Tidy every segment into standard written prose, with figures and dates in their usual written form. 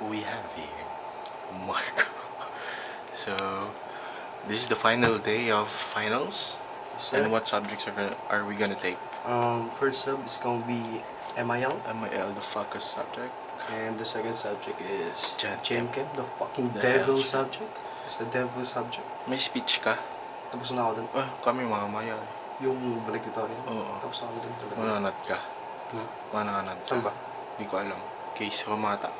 we have here Marco. So this is the final day of finals. And what subjects are we gonna take? First sub is gonna be MIL. MIL, the fuckers subject. And the second subject is Gen Chem, the fucking The devil hell? subject. It's the devil subject. May speech ka? Tapos na ako dun. Kami mamaya. Yung valedictorian. Oo. Tapos na ako dun talaga. Mananat ka? Mananat ka? Saan ba? Hindi ko alam. Case Romata.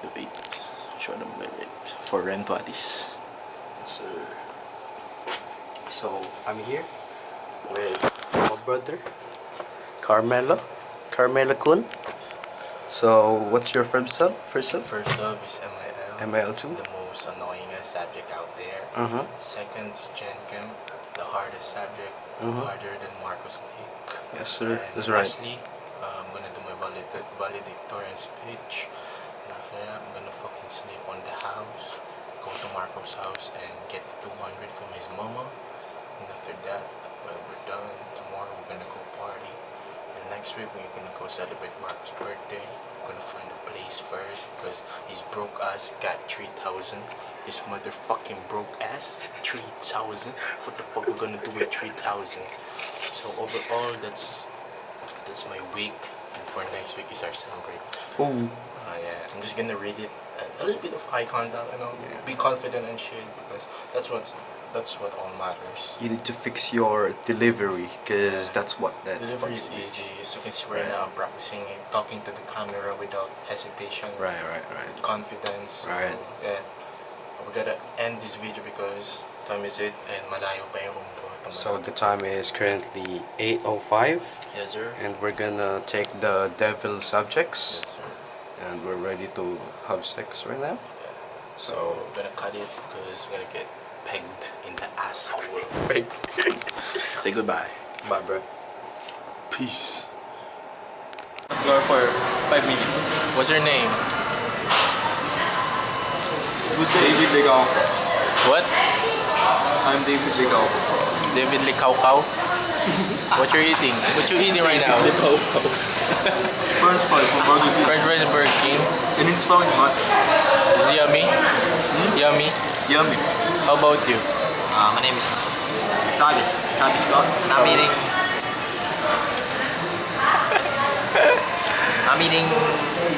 The babes. Show them the babes. For Rentuatis. Sir. So, I'm here with my brother, Carmelo Kun. So, what's your first sub? First sub is MIL. MIL2. The most annoying subject out there. Second is Gen Chem. The hardest subject. Harder than Marco's Dick. Yes, sir. And That's right. lastly, I'm gonna do my valedictorian speech. And after that, I'm gonna fucking sleep on the house. Go to Marco's house and get the 200 from his mama. And after that, when we're done, tomorrow we're gonna go party. And next week we're gonna go celebrate Marco's birthday. We're gonna find a place first because his broke ass got 3,000. His motherfucking broke ass 3,000. What the fuck we're gonna do with 3,000? So overall, that's my week. And for next week is our summer break. Oh. Yeah, I'm just gonna read it a little bit of eye contact, be confident and shit because that's what all matters. You need to fix your delivery, because that's what that Delivery is easy. As you can see right now, I'm practicing it, talking to the camera without hesitation. Right. With confidence. Right. So, yeah. We gotta end this video because time is it and malayo pa yung room ko. So the time is currently 8:05. Yes, sir. And we're gonna take the devil subjects. Yes, sir. And we're ready to have sex right now. Yeah. So we're gonna cut it because we're gonna get pegged in the asshole. Say goodbye. Bye, bro. Peace. Floor for 5 minutes. What's your name? Good day. David Ligaw. What? I'm David Ligaw. David Likaukaw? What you're eating? What you eating right now? French fry from Burger King. French fries and Burger King. And it's strong, hot. Is it yummy? Yummy. Yummy. How about you? My name is Travis Scott, and I'm eating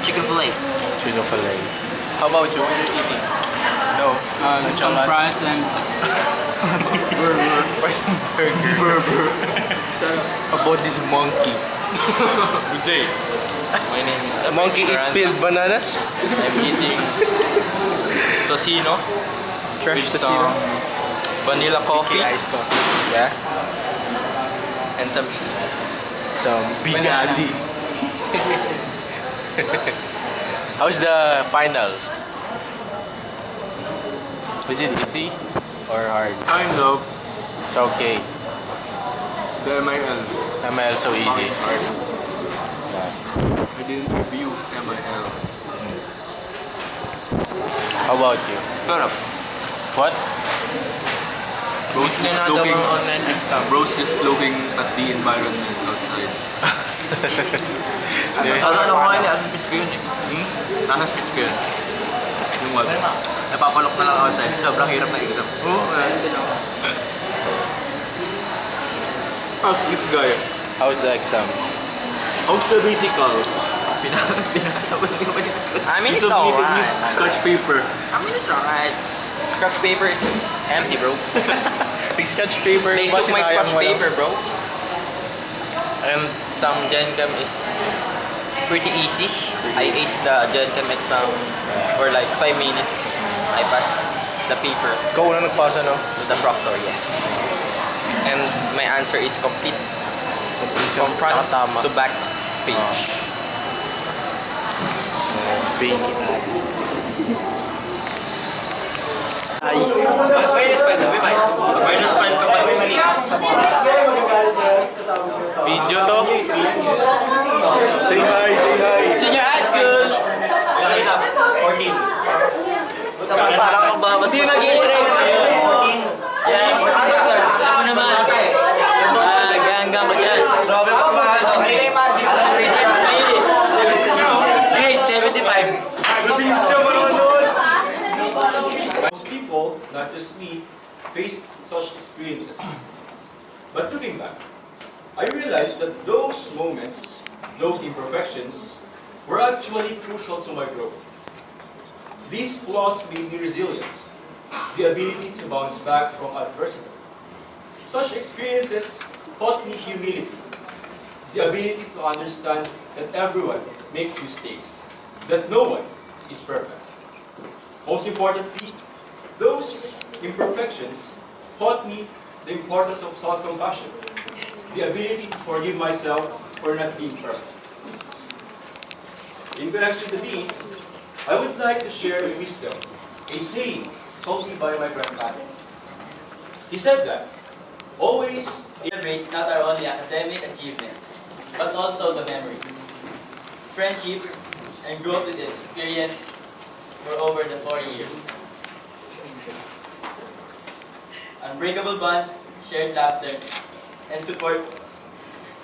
chicken fillet. Chicken fillet. How about you? What are you eating? No. Some fries and Fries and burger. How about this monkey? Good day. My name is Monkey eat peeled bananas? I'm eating tocino Trash with to some vanilla coffee iced coffee. Yeah. and some Some bigadi. How's the finals? Was it easy or hard? Kind of. It's okay. The MIL. ML so easy. I didn't review MIL. How about you? Shut up. What? Bro's just looking, bro's just looking at the environment outside. Nasa ano ko yun, nasa speech ko yun eh. Nasa speech ko yun. Yung what? Napapalok na lang outside, sobrang hirap na exam. Ask this guy. How's the exam? How's the musical? Pinasa ko hindi ko pa dito. I mean, He it's submitted alright. his scratch paper. I mean, it's alright. Scratch paper is empty, bro. Sketch paper. They took my scratch paper, bro. And Some Gen Chem is pretty easy. I aced the Gen Chem exam for like 5 minutes. I passed the paper ikaw una nagpasa, no? to the proctor, yes. And my answer is complete from front Tama. to back page. Veiny eye. Minus 5 ka pa. Video to? Say hi, say hi. Senior high school! 14. Parang ang babas. Hindi nag-i-rate. 14. Yan. Ako naman. Ganggang ko dyan. Grabe ako. Grade 75. Most people, not just me, faced such experiences. But looking back, I realized that those moments, those imperfections, were actually crucial to my growth. These flaws made me resilient, the ability to bounce back from adversity. Such experiences taught me humility, the ability to understand that everyone makes mistakes, that no one is perfect. Most importantly, those imperfections taught me the importance of self-compassion, the ability to forgive myself for not being perfect. In connection to these, I would like to share a wisdom, a saying told me by my grandfather. He said that, always Celebrate not our only academic achievements, but also the memories, friendship, and growth with experience for over the 4 years. Unbreakable bonds, shared laughter, and support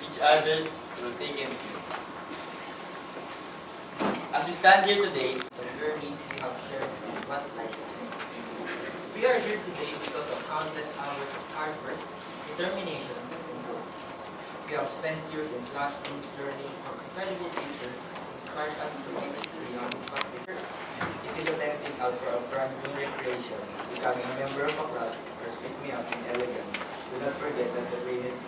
each other through thick and thin. As we stand here today, the journey we have shared and what lies ahead. We are here today because of countless hours of hard work, determination, and growth. We have spent years in classrooms learning from incredible teachers who inspired us to reach beyond what we heard. It is attempting out for a brand new recreation, becoming a member of a club, or speak me up in elegance. Do not forget that the greatest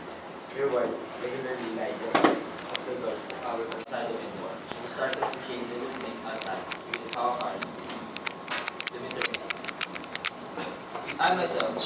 reward regularly lies just off the doors of our outside of it more. We start to appreciate the little things outside, with how hard the winter is. I myself